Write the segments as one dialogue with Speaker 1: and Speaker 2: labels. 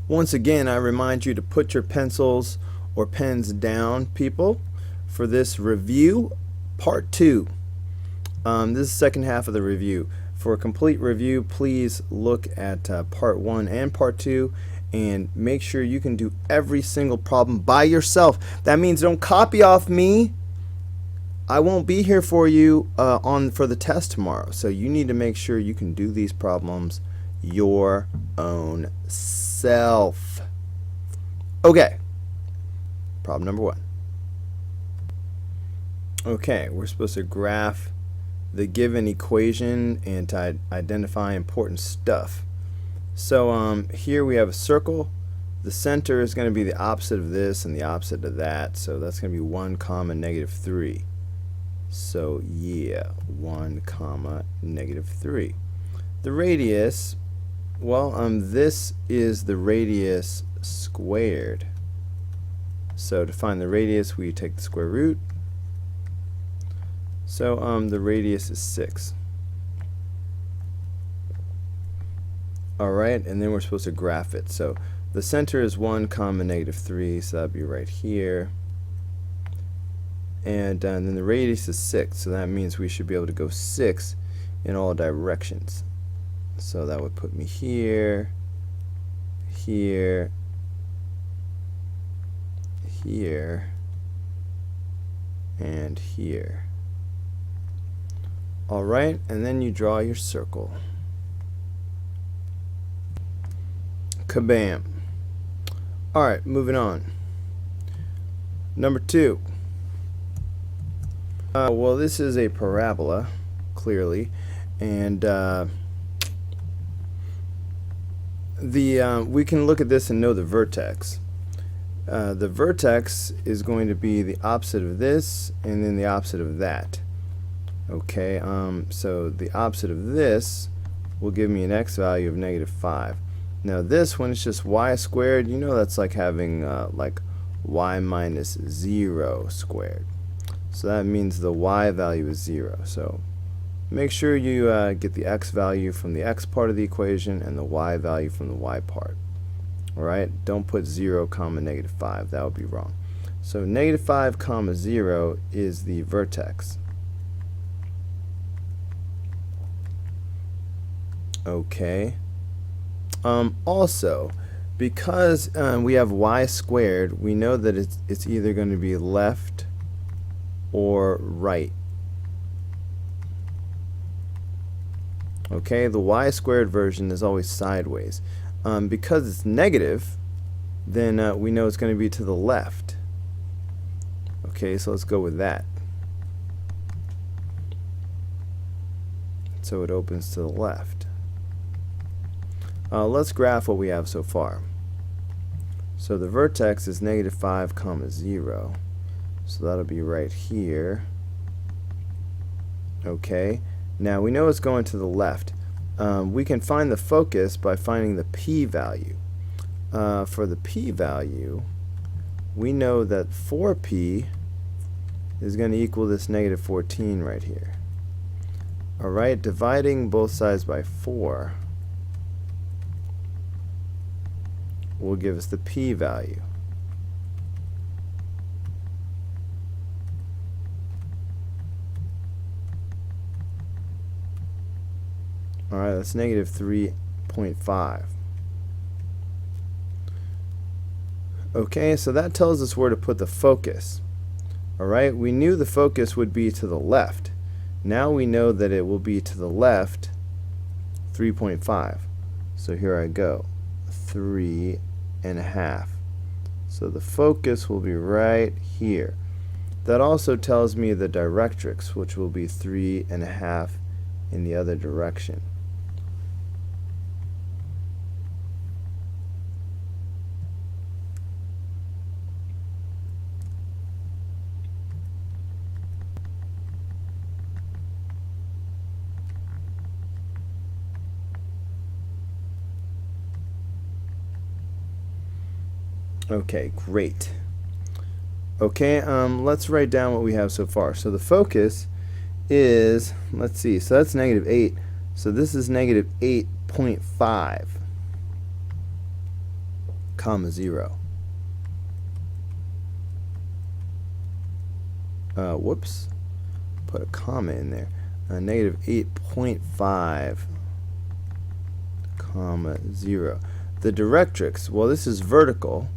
Speaker 1: Once again, I remind you to put your pencils or pens down, people, for this review, part 2. This is the second half of the review. For a complete review, please look at part 1 and part 2, and make sure you can do every single problem by yourself. That means don't copy off me. I won't be here for you for the test tomorrow, so you need to make sure you can do these problems your own self. Okay, problem number 1. Okay, we're supposed to graph the given equation and to identify important stuff. So here we have a circle. The center is going to be the opposite of this and the opposite of that, so that's going to be 1 comma negative 3. So yeah, 1 comma negative 3. The radius, well, this is the radius squared. So to find the radius, we take the square root. So the radius is 6. Alright, and then we're supposed to graph it. So the center is 1 comma negative 3, so that would be right here. And then the radius is 6, so that means we should be able to go 6 in all directions. So that would put me here, here, here, and here. Alright, and then you draw your circle. Kabam. Alright, moving on. Number 2. Well, this is a parabola, clearly, and we can look at this and know the vertex. The vertex is going to be the opposite of this and then the opposite of that. Okay, so the opposite of this will give me an x value of negative 5. Now this, when it's just y squared, you know that's like having like y minus 0 squared. So that means the y value is 0. So make sure you get the x value from the x part of the equation and the y value from the y part. Alright, don't put 0 comma negative 5. That would be wrong. So negative 5 comma 0 is the vertex. Okay. Also, because we have y squared, we know that it's either going to be left or right. Okay, the y squared version is always sideways. Because it's negative, then we know it's going to be to the left. Okay, so let's go with that. So it opens to the left. Let's graph what we have so far. So the vertex is negative 5 comma 0. So that'll be right here. Okay, now we know it's going to the left. We can find the focus by finding the p-value. For the p-value, we know that 4p is going to equal this negative 14 right here. Alright, dividing both sides by 4 will give us the p-value. Alright, that's negative 3.5. Okay, so that tells us where to put the focus. Alright, we knew the focus would be to the left. Now we know that it will be to the left 3.5. So here I go. 3.5. So the focus will be right here. That also tells me the directrix, which will be 3.5 in the other direction. Okay, great. Okay, let's write down what we have so far. So the focus is, let's see, so that's negative 8. So this is negative 8.5. comma 0. Whoops, put a comma in there. Negative 8.5 comma 0. The directrix, well, this is vertical,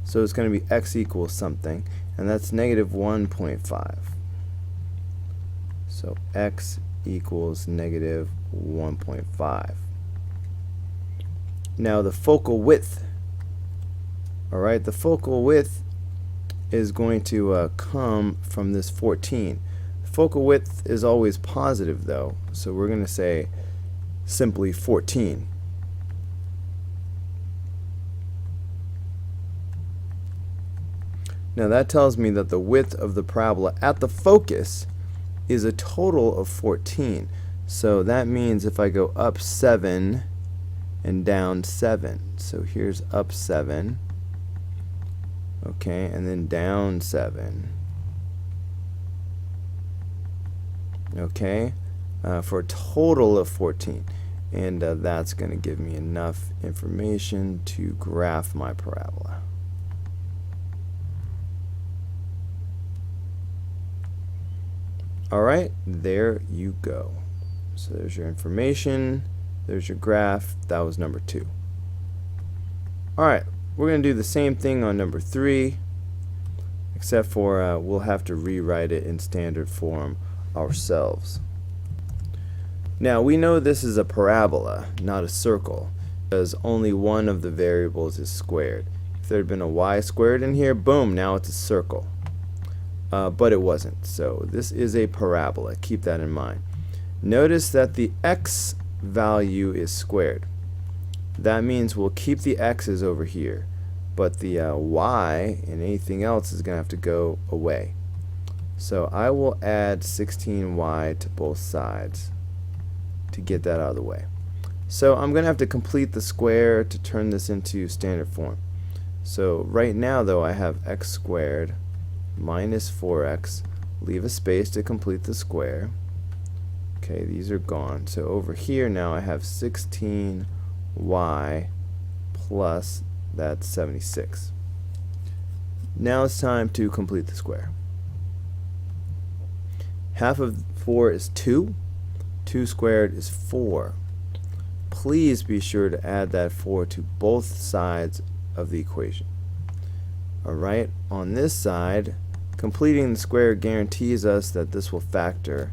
Speaker 1: so it's going to be x equals something, and that's negative 1.5. So x equals negative 1.5. Now the focal width, alright, the focal width is going to come from this 14. Focal width is always positive though, so we're going to say simply 14. Now that tells me that the width of the parabola at the focus is a total of 14. So that means if I go up 7 and down 7. So here's up 7. Okay, and then down 7. Okay, for a total of 14. And that's going to give me enough information to graph my parabola. Alright, there you go. So there's your information, there's your graph. That was number 2. Alright, we're going to do the same thing on number 3, except for we'll have to rewrite it in standard form ourselves. Now we know this is a parabola, not a circle, because only one of the variables is squared. If there had been a y squared in here, boom, now it's a circle. But it wasn't. So this is a parabola. Keep that in mind. Notice that the x value is squared. That means we'll keep the x's over here, but the y and anything else is going to have to go away. So I will add 16y to both sides to get that out of the way. So I'm going to have to complete the square to turn this into standard form. So right now though, I have x squared minus 4x, leave a space to complete the square. Okay, these are gone. So over here now I have 16y plus that's 76. Now it's time to complete the square. Half of 4 is 2. 2 squared is 4. Please be sure to add that 4 to both sides of the equation. Alright, on this side, completing the square guarantees us that this will factor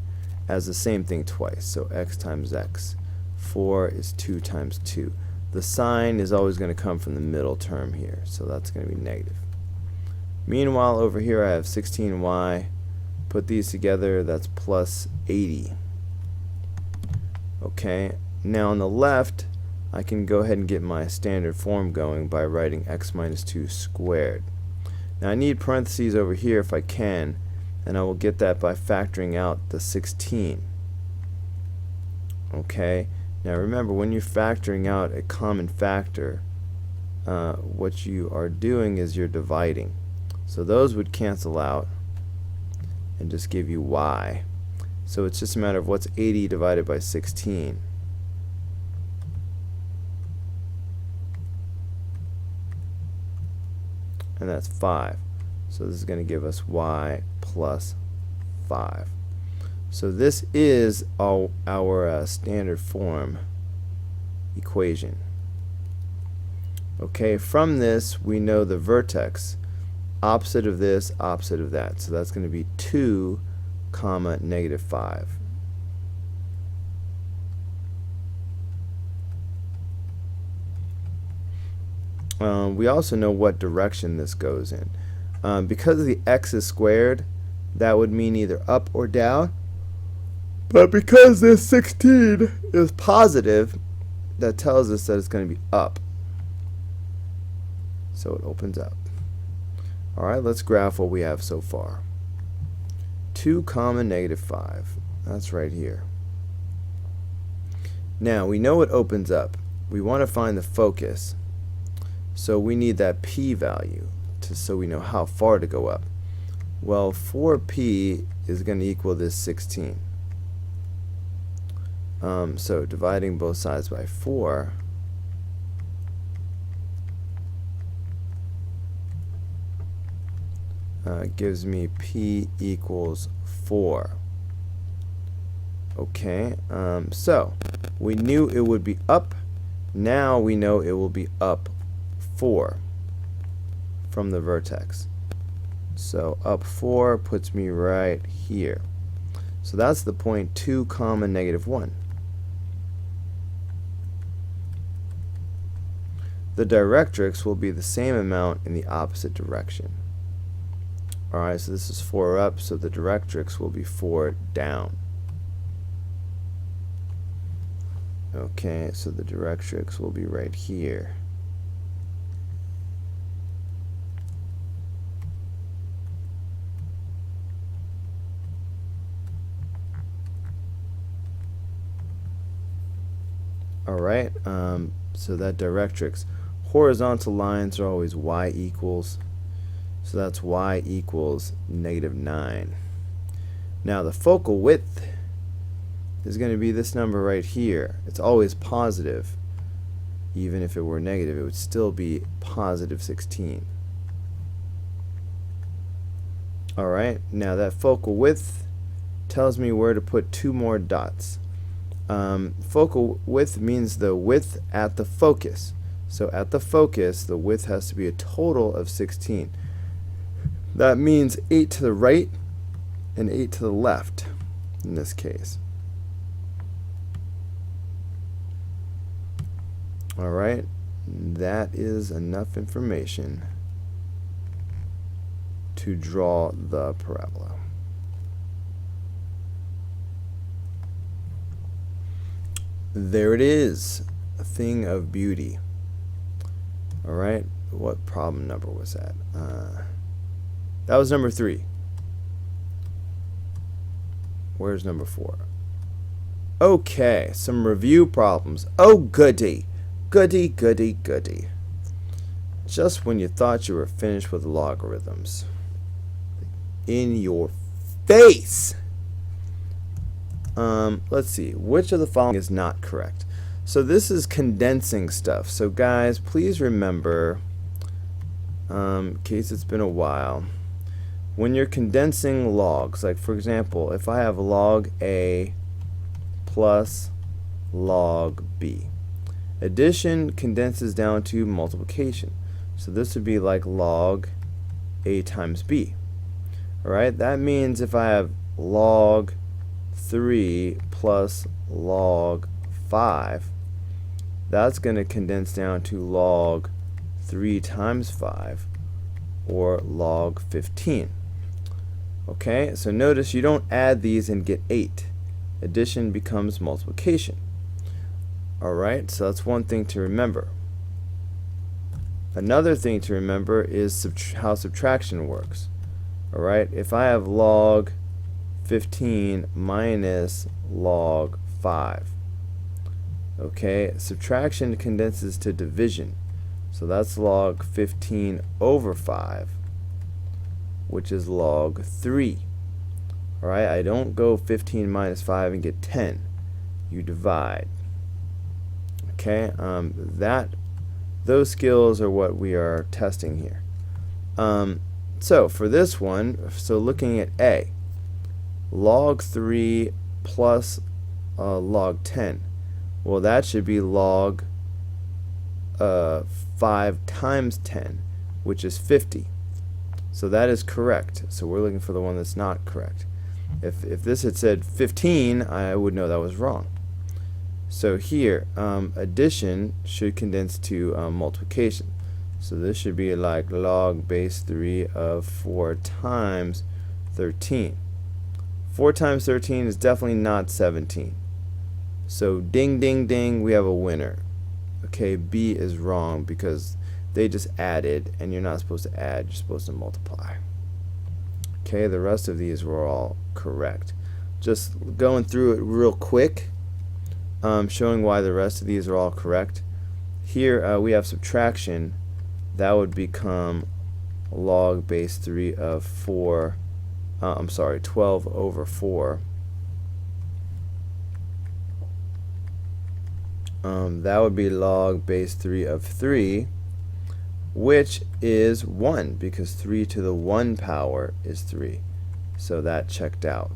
Speaker 1: as the same thing twice. So x times x. 4 is 2 times 2. The sign is always going to come from the middle term here, so that's going to be negative. Meanwhile, over here I have 16y. Put these together, that's plus 80. Okay, now on the left, I can go ahead and get my standard form going by writing x minus 2 squared. Now I need parentheses over here if I can, and I will get that by factoring out the 16. Okay, now remember, when you're factoring out a common factor, what you are doing is you're dividing. So those would cancel out and just give you y. So it's just a matter of what's 80 divided by 16. And that's 5. So this is going to give us y plus 5. So this is our standard form equation. Okay, from this we know the vertex, opposite of this, opposite of that. So that's going to be 2 comma negative 5. We also know what direction this goes in. Because the x is squared, that would mean either up or down. But because this 16 is positive, that tells us that it's going to be up. So it opens up. Alright, let's graph what we have so far. 2 comma negative 5. That's right here. Now we know it opens up. We want to find the focus. So we need that p value so we know how far to go up. Well, 4p is going to equal this 16. So dividing both sides by 4, gives me p equals 4. Okay, so we knew it would be up. Now we know it will be up 4 from the vertex. So up 4 puts me right here. So that's the point 2 comma negative 1. The directrix will be the same amount in the opposite direction. Alright, so this is 4 up, so the directrix will be 4 down. Okay, so the directrix will be right here. Alright, so that directrix. Horizontal lines are always y equals. So that's y equals -9. Now the focal width is going to be this number right here. It's always positive. Even if it were negative, it would still be positive 16. Alright, now that focal width tells me where to put 2 more dots. Focal width means the width at the focus. So at the focus, the width has to be a total of 16. That means 8 to the right and 8 to the left in this case. Alright, that is enough information to draw the parabola. There it is, a thing of beauty. Alright, what problem number was that? That was number 3. Where's number 4? Okay, some review problems. Oh goody, goody, goody, goody. Just when you thought you were finished with logarithms. In your face! Let's see, which of the following is not correct? So this is condensing stuff. So guys, please remember, in case it's been a while, when you're condensing logs, like for example, if I have log A plus log B, addition condenses down to multiplication. So this would be like log A times B. Alright, that means if I have log 3 plus log 5, that's going to condense down to log 3 times 5, or log 15. Okay, so notice you don't add these and get 8. Addition becomes multiplication. Alright, so that's one thing to remember. Another thing to remember is how subtraction works. Alright, if I have log 15 minus log 5, okay, subtraction condenses to division. So that's log 15 over 5, which is log 3. Alright, I don't go 15 minus 5 and get 10. You divide. Okay, those skills are what we are testing here. So for this one, so looking at A, log 3 plus log 10. Well, that should be log 5 times 10, which is 50. So that is correct. So we're looking for the one that's not correct. If this had said 15, I would know that was wrong. So here, addition should condense to multiplication. So this should be like log base 3 of 4 times 13. 4 times 13 is definitely not 17. So ding, ding, ding, we have a winner. Okay, B is wrong because they just added, and you're not supposed to add, you're supposed to multiply. Okay, the rest of these were all correct. Just going through it real quick, showing why the rest of these are all correct. Here we have subtraction. That would become log base 3 of 4, 12 over 4. That would be log base 3 of 3. which is 1, because 3 to the 1 power is 3. So that checked out.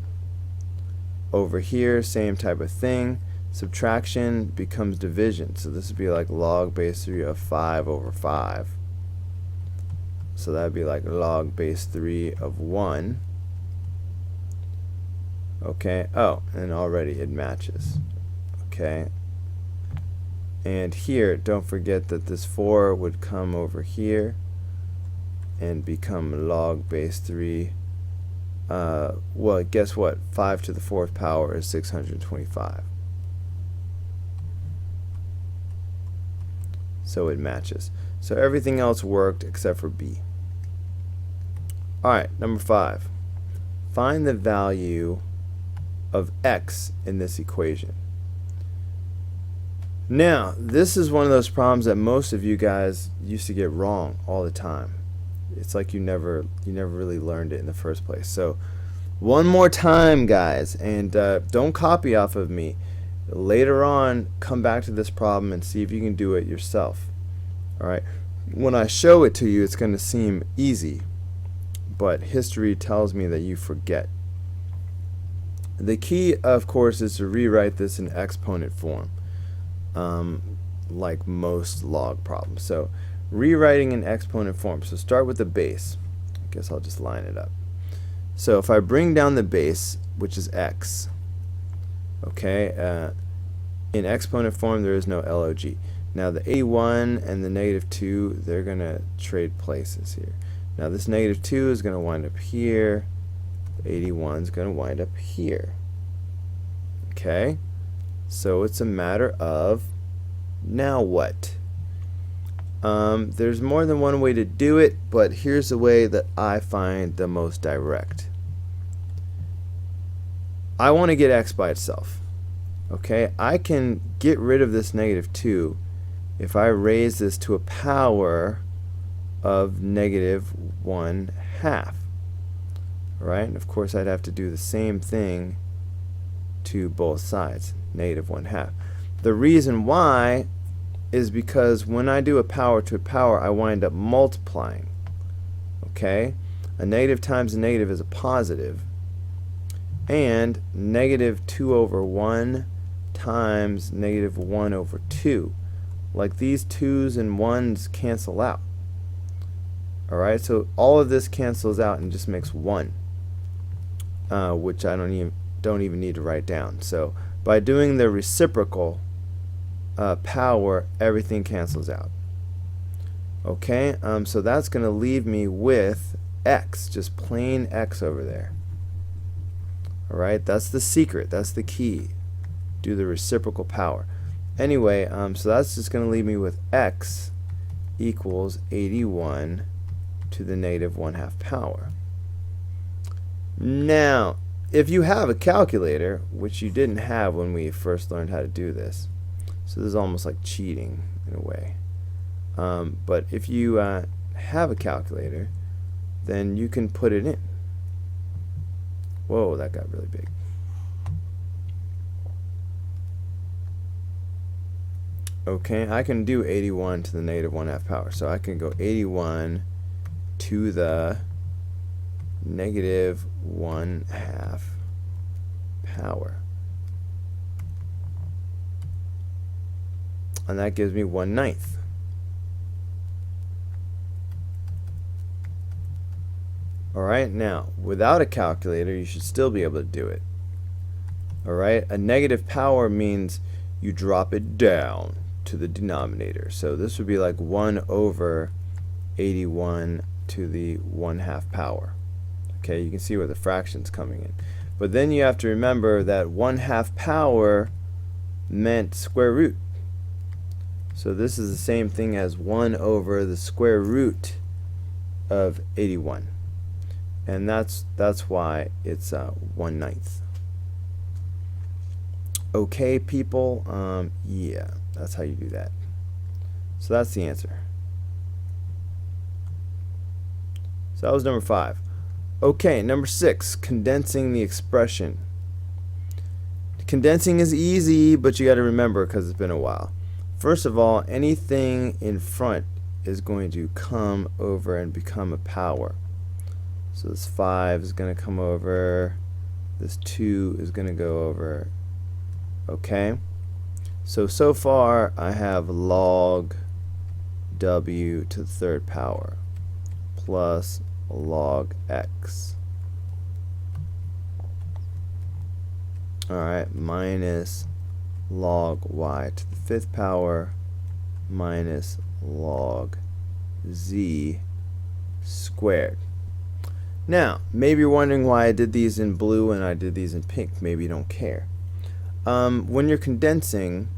Speaker 1: Over here, same type of thing. Subtraction becomes division. So this would be like log base 3 of 5 over 5. So that would be like log base 3 of 1. Okay, oh, and already it matches. Okay. And here, don't forget that this 4 would come over here and become log base 3. Well, guess what? 5 to the 4th power is 625. So it matches. So everything else worked except for B. Alright, number 5. Find the value of x in this equation. Now, this is one of those problems that most of you guys used to get wrong all the time. It's like you never really learned it in the first place. So one more time, guys, and don't copy off of me. Later on, come back to this problem and see if you can do it yourself. Alright, when I show it to you, it's going to seem easy, but history tells me that you forget. The key, of course, is to rewrite this in exponent form, like most log problems. So rewriting in exponent form. So start with the base. I guess I'll just line it up. So if I bring down the base, which is x, okay, in exponent form there is no log. Now the 81 and the -2, they're going to trade places here. Now this -2 is going to wind up here. The 81 is going to wind up here. Okay, so it's a matter of now what? There's more than one way to do it, but here's the way that I find the most direct. I want to get x by itself. Okay, I can get rid of this -2 if I raise this to a power of -1/2. Alright, and of course I'd have to do the same thing to both sides, -1/2. The reason why is because when I do a power to a power, I wind up multiplying. Okay, a negative times a negative is a positive, and -2/1 times -1/2. Like these 2's and 1's cancel out. Alright, so all of this cancels out and just makes 1, which I don't even need to write down. So by doing the reciprocal power, everything cancels out. Okay, so that's going to leave me with x, just plain x over there. Alright, that's the secret, that's the key. Do the reciprocal power. Anyway, so that's just going to leave me with x equals 81 to the -1/2 power. Now, if you have a calculator, which you didn't have when we first learned how to do this, so this is almost like cheating in a way. But if you have a calculator, then you can put it in. Whoa, that got really big. Okay, I can do 81 to the -1/2 power. So I can go 81 to the -1/2 power. And that gives me 1/9. Alright, now, without a calculator, you should still be able to do it. Alright, a negative power means you drop it down to the denominator. So this would be like 1/81 to the 1/2 power. Okay, you can see where the fraction's coming in. But then you have to remember that 1/2 power meant square root. So this is the same thing as 1 over the square root of 81. And that's why it's 1/9. Okay, people, yeah, that's how you do that. So that's the answer. So that was number 5. Okay, number 6, condensing the expression. Condensing is easy, but you got to remember because it's been a while. First of all, anything in front is going to come over and become a power. So this 5 is going to come over, this 2 is going to go over. Okay, so far I have log w to the third power plus log x. Alright, minus log y to the fifth power minus log z squared. Now, maybe you're wondering why I did these in blue and I did these in pink. Maybe you don't care. When you're condensing,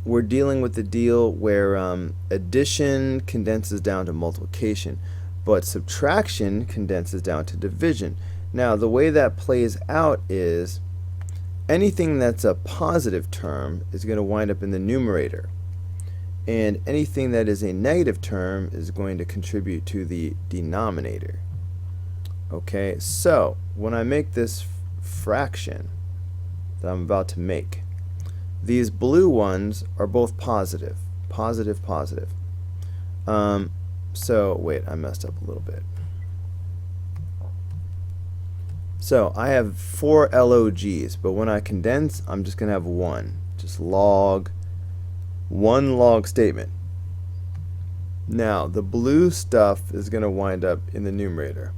Speaker 1: we're dealing with the deal where addition condenses down to multiplication, but subtraction condenses down to division. Now, the way that plays out is anything that's a positive term is going to wind up in the numerator, and anything that is a negative term is going to contribute to the denominator. Okay, so when I make this fraction that I'm about to make, these blue ones are both positive. So wait, I messed up a little bit. So I have 4 LOGs, but when I condense, I'm just going to have one. Just one log statement. Now, the blue stuff is going to wind up in the numerator.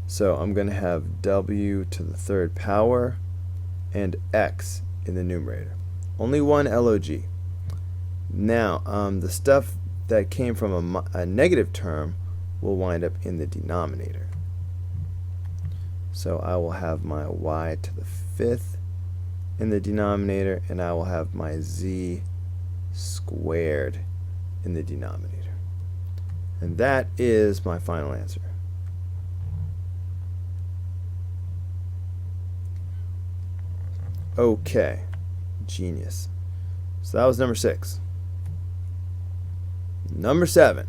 Speaker 1: So I'm going to have w to the third power and x in the numerator. Only one LOG. Now, the stuff that came from a negative term will wind up in the denominator. So I will have my y to the fifth in the denominator, and I will have my z squared in the denominator. And that is my final answer. Okay, genius. So that was number 6. Number 7.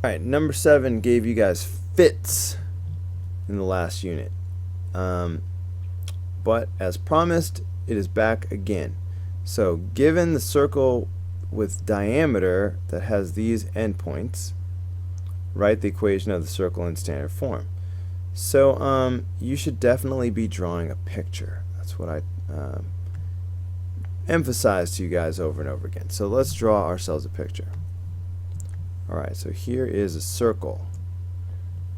Speaker 1: Alright, number 7 gave you guys fits in the last unit. But as promised, it is back again. So given the circle with diameter that has these endpoints, write the equation of the circle in standard form. So you should definitely be drawing a picture. That's what I emphasize to you guys over and over again. So let's draw ourselves a picture. Alright, so here is a circle.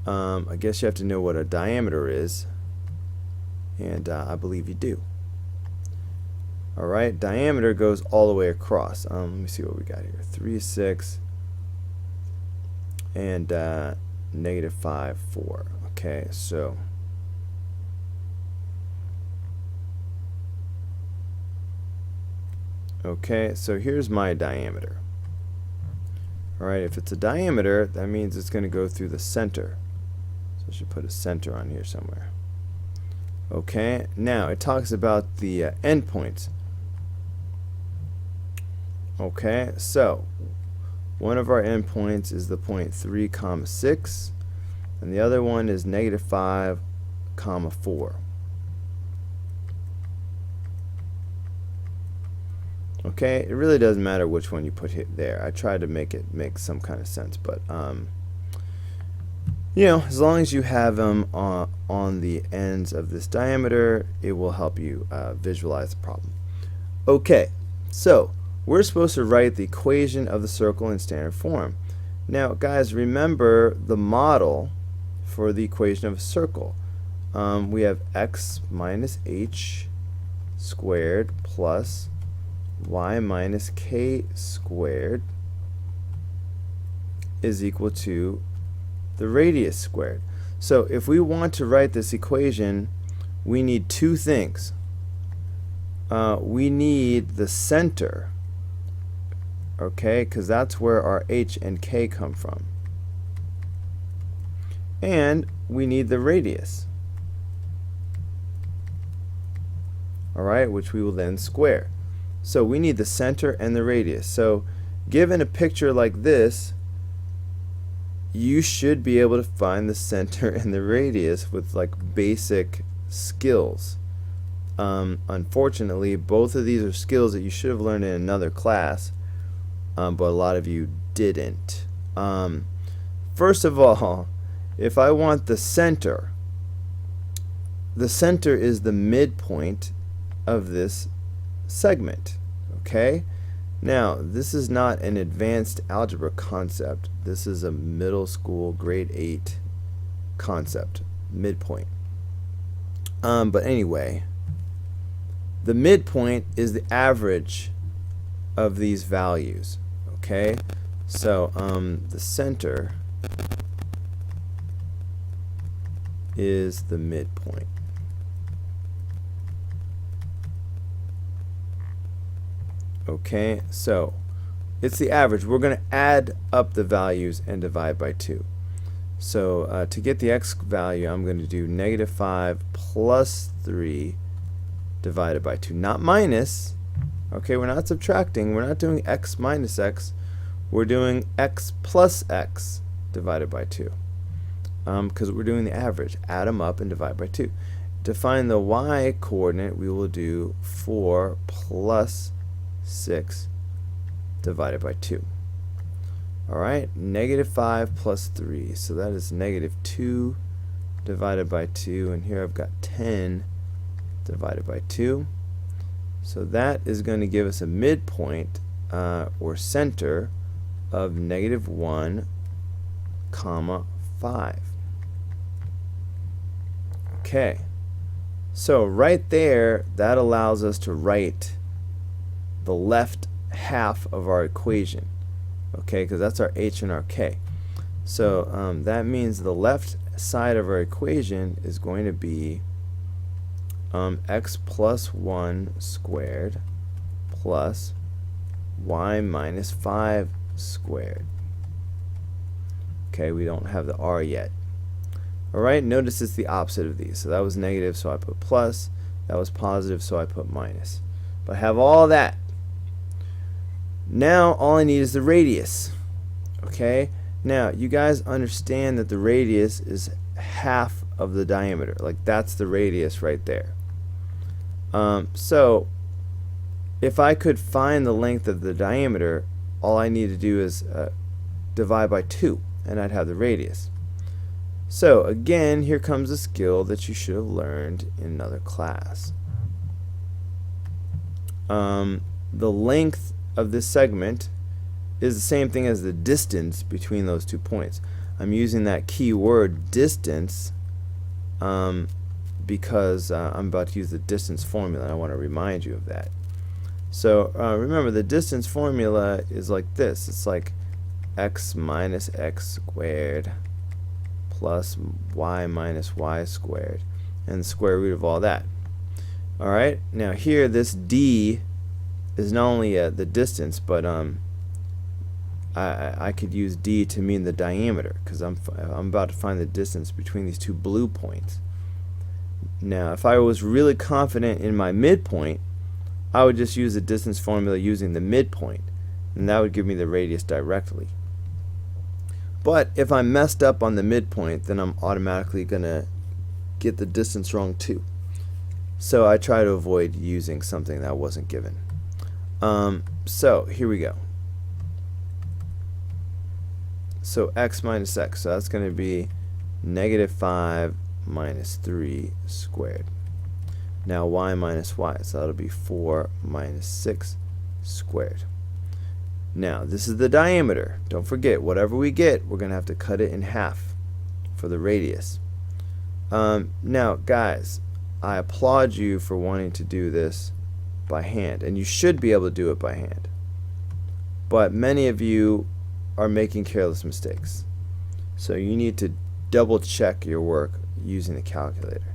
Speaker 1: I guess you have to know what a diameter is, and I believe you do. Alright, diameter goes all the way across. Let me see what we got here. 3, 6, and -5, 4. Okay, so here's my diameter. Alright, if it's a diameter, that means it's going to go through the center. So I should put a center on here somewhere. Okay, now it talks about the endpoints. Okay, so one of our endpoints is the point 3, 6, and the other one is -5, 4. Okay, it really doesn't matter which one you put there. I tried to make it make some kind of sense, but you know, as long as you have them on the ends of this diameter, it will help you visualize the problem. Okay, so we're supposed to write the equation of the circle in standard form. Now, guys, remember the model for the equation of a circle. We have x minus h squared plus y minus k squared is equal to the radius squared. So if we want to write this equation, we need two things. We need the center, okay, because that's where our h and k come from. And we need the radius, alright, which we will then square. So we need the center and the radius. So given a picture like this, you should be able to find the center and the radius with like basic skills. Unfortunately, both of these are skills that you should have learned in another class, but a lot of you didn't. First of all, if I want the center is the midpoint of this segment. Okay? Now, this is not an advanced algebra concept. This is a middle school grade 8 concept, midpoint. But anyway, the midpoint is the average of these values. Okay? So, the center is the midpoint. Okay, so it's the average. We're going to add up the values and divide by 2. So to get the x value, I'm going to do -5 plus 3 divided by 2. Not minus. Okay, we're not subtracting. We're not doing x minus x. We're doing x plus x divided by 2. Because we're doing the average. Add them up and divide by 2. To find the y coordinate, we will do 4 plus 6 divided by 2. Alright, -5 plus 3. So that is -2 divided by 2. And here I've got 10 divided by 2. So that is going to give us a midpoint or center of -1, 5. Okay. So right there, that allows us to write the left half of our equation, okay, because that's our h and our k. So that means the left side of our equation is going to be x plus 1 squared plus y minus 5 squared. Okay, we don't have the r yet. Alright, notice it's the opposite of these. So that was negative, so I put plus. That was positive, so I put minus. But I have all that. Now all I need is the radius. Okay? Now you guys understand that the radius is half of the diameter. Like that's the radius right there. So if I could find the length of the diameter, all I need to do is divide by 2 and I'd have the radius. So again, here comes a skill that you should have learned in another class. The length of this segment is the same thing as the distance between those 2 points. I'm using that key word distance because I'm about to use the distance formula and I want to remind you of that. So remember, the distance formula is like this. It's like x minus x squared plus y minus y squared and the square root of all that. Alright, now here this d is not only the distance, but I could use d to mean the diameter because I'm about to find the distance between these 2 blue points. Now if I was really confident in my midpoint, I would just use the distance formula using the midpoint and that would give me the radius directly. But if I'm messed up on the midpoint, then I'm automatically gonna get the distance wrong too. So I try to avoid using something that wasn't given. So here we go. So x minus x, so that's going to be -5 minus 3 squared. Now y minus y, so that'll be 4 minus 6 squared. Now this is the diameter. Don't forget, whatever we get, we're going to have to cut it in half for the radius. Now guys, I applaud you for wanting to do this by hand, and you should be able to do it by hand. But many of you are making careless mistakes. So you need to double check your work using the calculator.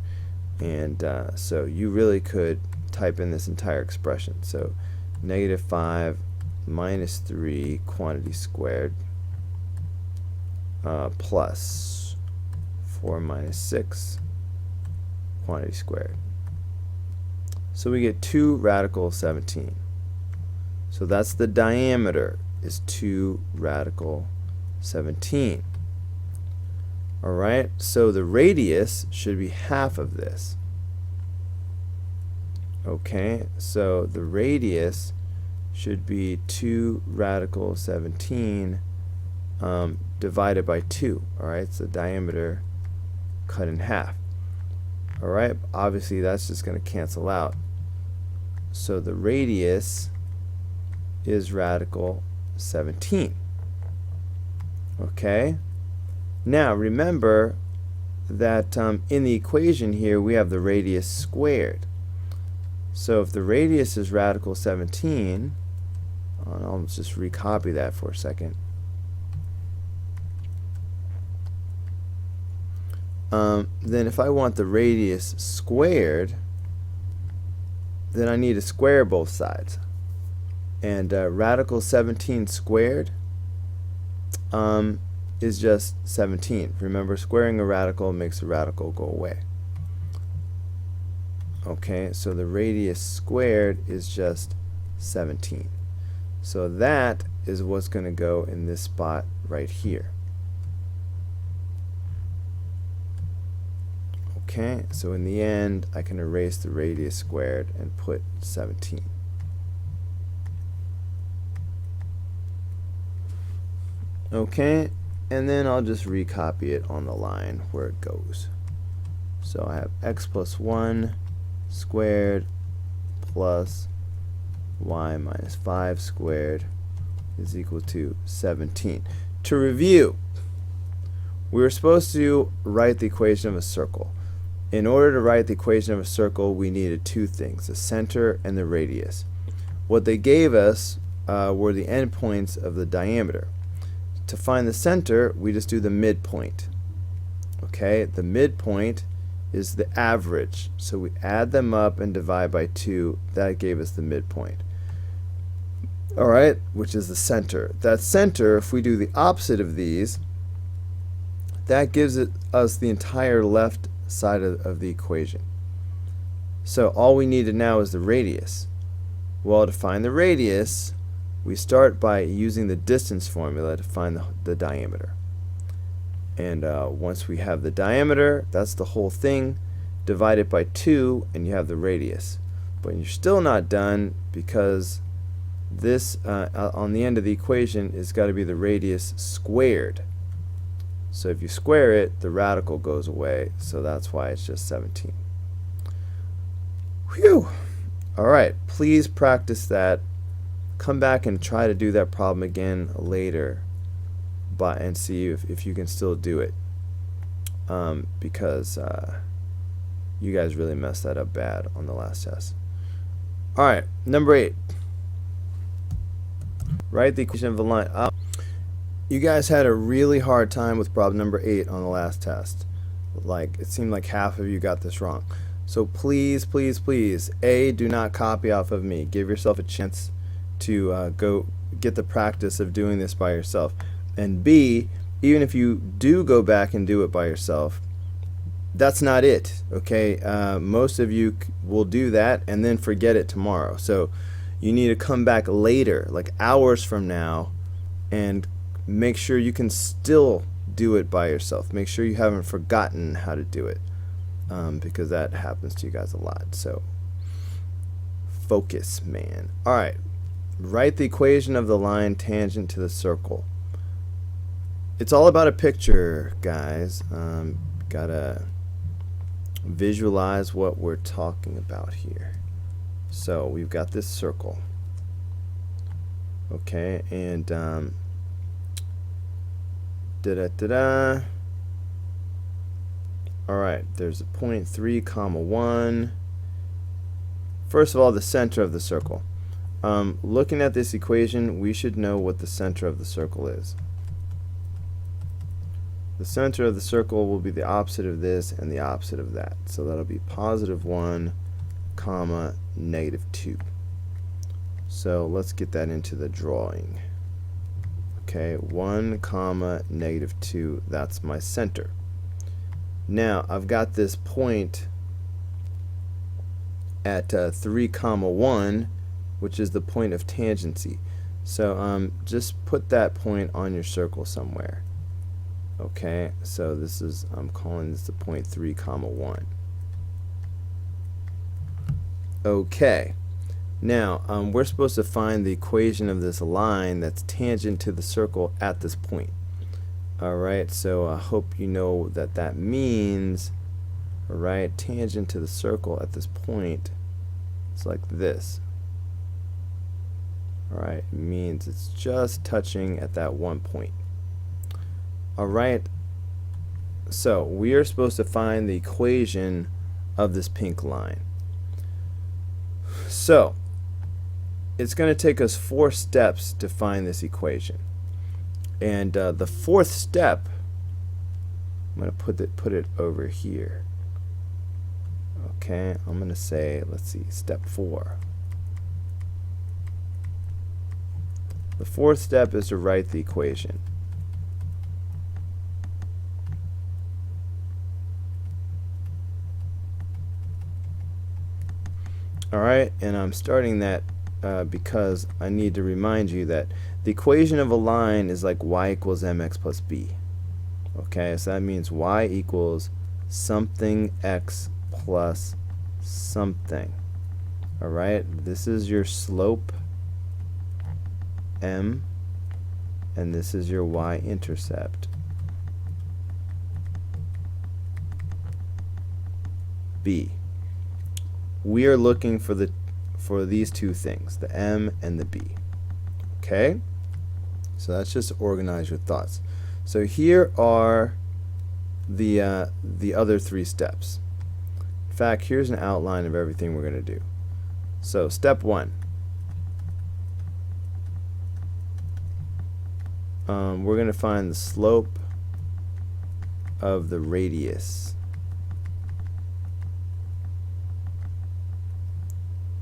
Speaker 1: And so you really could type in this entire expression. So -5 minus 3 quantity squared plus 4 minus 6 quantity squared. So we get 2 radical 17. So that's the diameter, is 2 radical 17. Alright, so the radius should be half of this. Okay, so the radius should be 2 radical 17 divided by 2. Alright, so diameter cut in half. Alright, obviously that's just going to cancel out. So the radius is radical 17. Okay? Now remember that in the equation here we have the radius squared. So if the radius is radical 17, I'll just recopy that for a second. Then if I want the radius squared, then I need to square both sides. And radical 17 squared is just 17. Remember, squaring a radical makes the radical go away. Okay, so the radius squared is just 17. So that is what's going to go in this spot right here. Okay, so in the end, I can erase the radius squared and put 17. Okay, and then I'll just recopy it on the line where it goes. So I have x plus 1 squared plus y minus 5 squared is equal to 17. To review, we were supposed to write the equation of a circle. In order to write the equation of a circle, we needed two things, the center and the radius. What they gave us were the endpoints of the diameter. To find the center, we just do the midpoint. Okay, the midpoint is the average. So we add them up and divide by 2. That gave us the midpoint. Alright, which is the center. That center, if we do the opposite of these, that gives us the entire left side of the equation. So all we needed now is the radius. Well, to find the radius, we start by using the distance formula to find the diameter. And once we have the diameter, that's the whole thing. Divide it by 2 and you have the radius. But you're still not done, because this on the end of the equation is got to be the radius squared. So if you square it, the radical goes away, so that's why it's just 17. Whew! Alright, please practice that. Come back and try to do that problem again later, and see if you can still do it, because you guys really messed that up bad on the last test. Alright, number 8. Write the equation of a line. You guys had a really hard time with problem number 8 on the last test. Like, it seemed like half of you got this wrong. So please, please, please, A, do not copy off of me. Give yourself a chance to go get the practice of doing this by yourself. And B, even if you do go back and do it by yourself, that's not it, okay? Most of you will do that and then forget it tomorrow. So you need to come back later, like hours from now, and make sure you can still do it by yourself. Make sure you haven't forgotten how to do it, because that happens to you guys a lot. So focus, man. Alright, write the equation of the line tangent to the circle. It's all about a picture, guys. Gotta visualize what we're talking about here. So we've got this circle, okay, and alright, there's a point 3, 1. First of all, the center of the circle. Looking at this equation, we should know what the center of the circle is. The center of the circle will be the opposite of this and the opposite of that. So that'll be +1, -2. So let's get that into the drawing. Okay, 1, -2, that's my center. Now I've got this point at 3, 1, which is the point of tangency. So just put that point on your circle somewhere. Okay, so this is, I'm calling this the point 3, 1. Okay, Now, we're supposed to find the equation of this line that's tangent to the circle at this point. Alright, so I hope you know what that means. Alright, tangent to the circle at this point, it's like this. Alright, it means it's just touching at that one point. Alright, so we are supposed to find the equation of this pink line. So, it's going to take us 4 steps to find this equation. And the 4th step, I'm going to put it over here. Okay, I'm going to say, let's see, step 4. The 4th step is to write the equation. Alright, and I'm starting that because I need to remind you that the equation of a line is like y equals mx plus b. Okay, so that means y equals something x plus something. Alright, this is your slope m, and this is your y-intercept b. We are looking for these two things, the m and the b. Okay, so that's just to organize your thoughts. So here are the other 3 steps. In fact, here's an outline of everything we're going to do. So step 1, we're going to find the slope of the radius.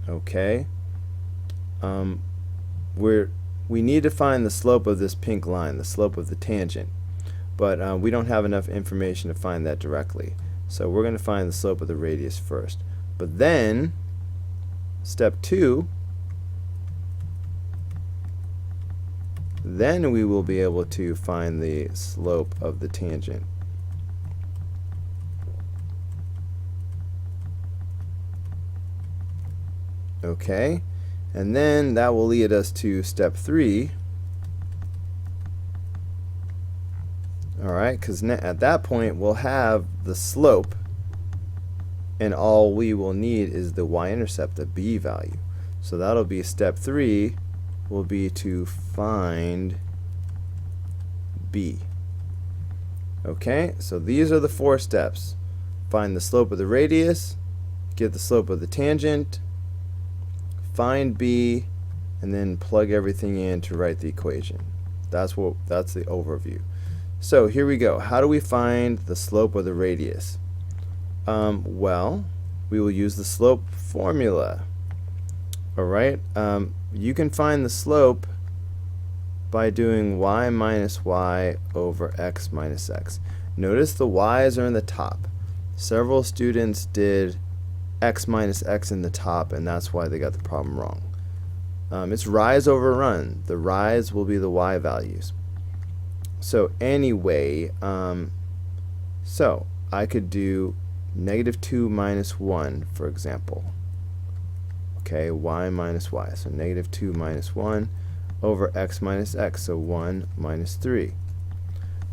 Speaker 1: Okay, we need to find the slope of this pink line, the slope of the tangent, but we don't have enough information to find that directly. So we're going to find the slope of the radius first. But then, step 2, then we will be able to find the slope of the tangent. Okay, and then that will lead us to step 3. Alright, because at that point we'll have the slope, and all we will need is the y-intercept, the b value. So that'll be step 3, will be to find b. Okay, so these are the 4 steps. Find the slope of the radius, get the slope of the tangent, find b, and then plug everything in to write the equation. That's the overview. So here we go. How do we find the slope of the radius? Well, we will use the slope formula. Alright, you can find the slope by doing y minus y over x minus x. Notice the y's are in the top. Several students did x minus x in the top, and that's why they got the problem wrong. It's rise over run. The rise will be the y values. So anyway, so I could do -2 minus 1, for example. Okay, y minus y. So -2 minus 1 over x minus x. So 1 minus 3.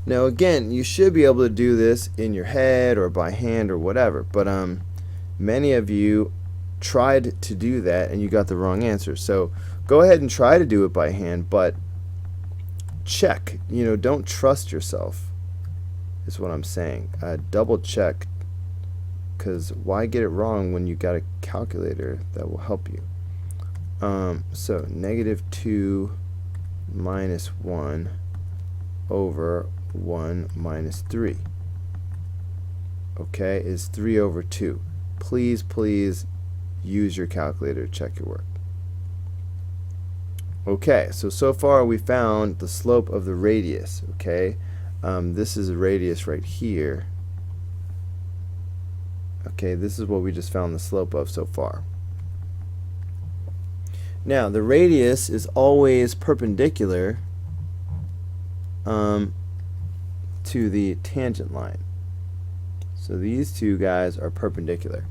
Speaker 1: Now again, you should be able to do this in your head or by hand or whatever, but many of you tried to do that and you got the wrong answer. So go ahead and try to do it by hand, but check. Don't trust yourself, is what I'm saying. Double check, because why get it wrong when you got a calculator that will help you? So -2 minus 1 over 1 minus 3. Okay, is 3 over 2. Please use your calculator to check your work. Okay, so far we found the slope of the radius. Okay, this is a radius right here. Okay, this is what we just found the slope of so far. Now the radius is always perpendicular to the tangent line. So these two guys are perpendicular.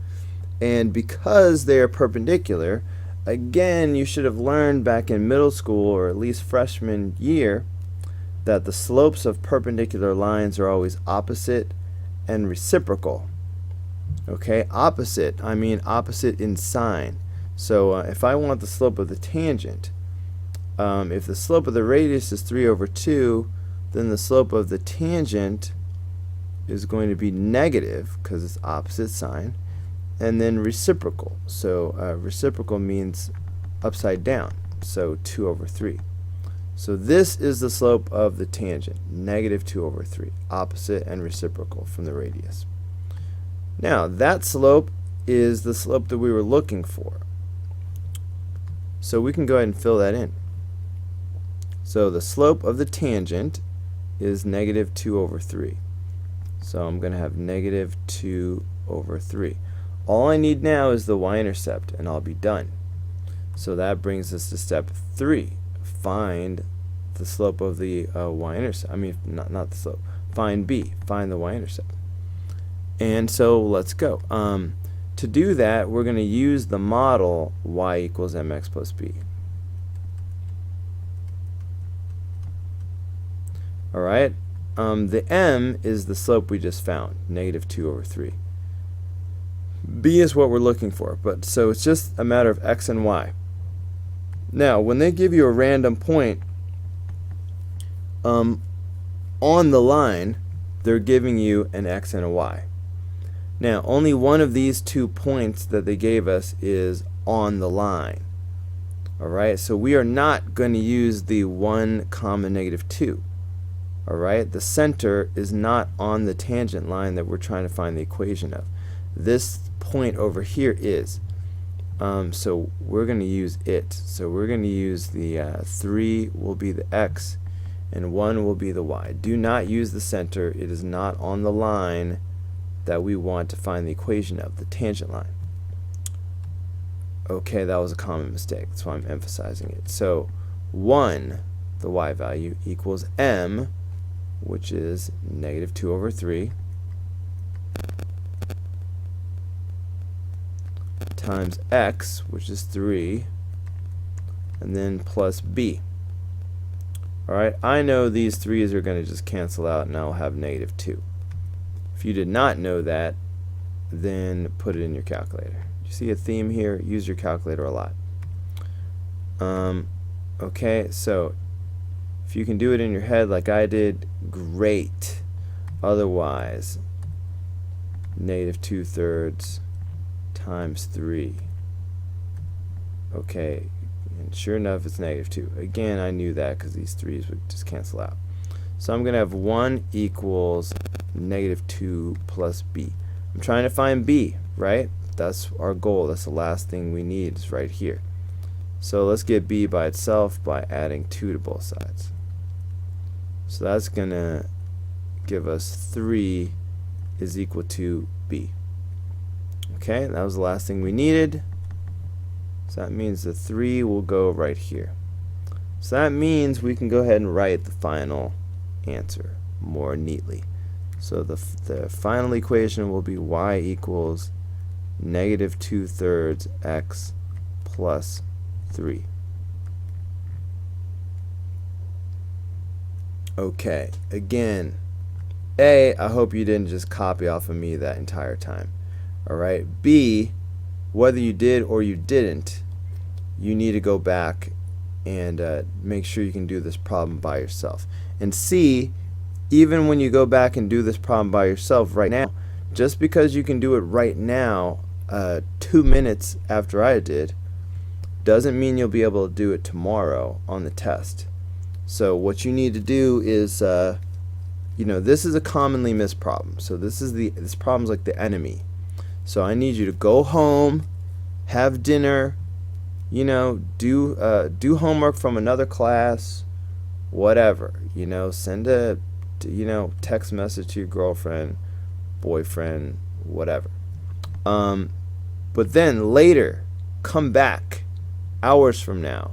Speaker 1: And because they are perpendicular, again, you should have learned back in middle school, or at least freshman year, that the slopes of perpendicular lines are always opposite and reciprocal. Okay, opposite, I mean opposite in sign. So if I want the slope of the tangent, if the slope of the radius is 3/2, then the slope of the tangent is going to be negative because it's opposite sign, and then reciprocal. So reciprocal means upside down, so 2/3. So this is the slope of the tangent, negative 2/3, opposite and reciprocal from the radius. Now that slope is the slope that we were looking for. So we can go ahead and fill that in. So the slope of the tangent is negative 2/3. So I'm going to have negative 2/3. All I need now is the y-intercept, and I'll be done. So that brings us to step 3. Find the slope of the y-intercept. I mean, not the slope. Find b. Find the y-intercept. And so let's go. To do that, we're going to use the model y equals mx plus b. Alright, the m is the slope we just found, negative 2/3. B is what we're looking for, but so it's just a matter of x and y. Now, when they give you a random point on the line, they're giving you an x and a y. Now, only one of these 2 points that they gave us is on the line. Alright, so we are not going to use the 1, negative 2. Alright, the center is not on the tangent line that we're trying to find the equation of. This point over here is. So we're going to use it. So we're going to use the 3 will be the x and 1 will be the y. Do not use the center. It is not on the line that we want to find the equation of, the tangent line. Okay, that was a common mistake. That's why I'm emphasizing it. So 1, the y value, equals m, which is negative 2/3, times x, which is 3, and then plus b. Alright, I know these 3's are going to just cancel out, and I'll have negative 2. If you did not know that, then put it in your calculator. You see a theme here? Use your calculator a lot. Okay, so if you can do it in your head like I did, great. Otherwise, negative 2/3 times 3. Okay, and sure enough, it's negative 2. Again, I knew that because these 3's would just cancel out. So I'm going to have 1 equals negative 2 plus b. I'm trying to find b, right? That's our goal. That's the last thing we need is right here. So let's get b by itself by adding 2 to both sides. So that's going to give us 3 is equal to b. Okay, that was the last thing we needed. So that means the 3 will go right here. So that means we can go ahead and write the final answer more neatly. So the final equation will be y equals negative 2/3 x plus 3. Okay, again, A, I hope you didn't just copy off of me that entire time. Alright, B, whether you did or you didn't, you need to go back and make sure you can do this problem by yourself. And C, even when you go back and do this problem by yourself right now, just because you can do it right now, 2 minutes after I did, doesn't mean you'll be able to do it tomorrow on the test. So what you need to do is, this is a commonly missed problem. So this problem's like the enemy. So I need you to go home, have dinner, do homework from another class, whatever. Send a text message to your girlfriend, boyfriend, whatever. But then later, come back hours from now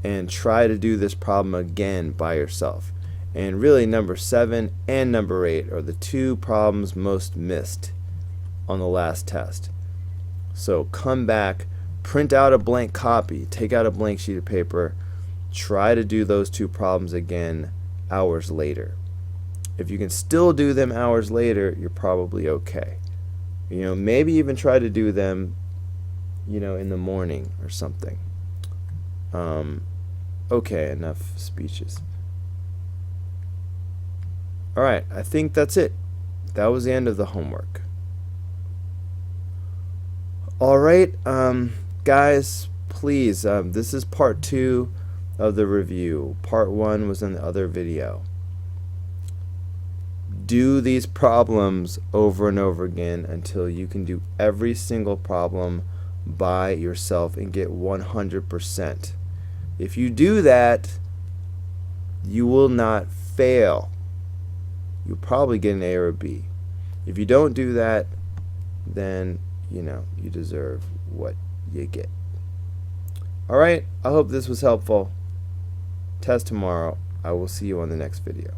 Speaker 1: and try to do this problem again by yourself. And really, number 7 and number 8 are the 2 problems most missed on the last test. So come back, print out a blank copy, take out a blank sheet of paper, try to do those two problems again hours later. If you can still do them hours later, you're probably okay. Maybe even try to do them, in the morning or something. Okay, enough speeches. Alright, I think that's it. That was the end of the homework. Alright, guys, please, this is part 2 of the review. Part 1 was in the other video. Do these problems over and over again until you can do every single problem by yourself and get 100%. If you do that, you will not fail. You'll probably get an A or a B. If you don't do that, then you deserve what you get. Alright, I hope this was helpful. Test tomorrow. I will see you on the next video.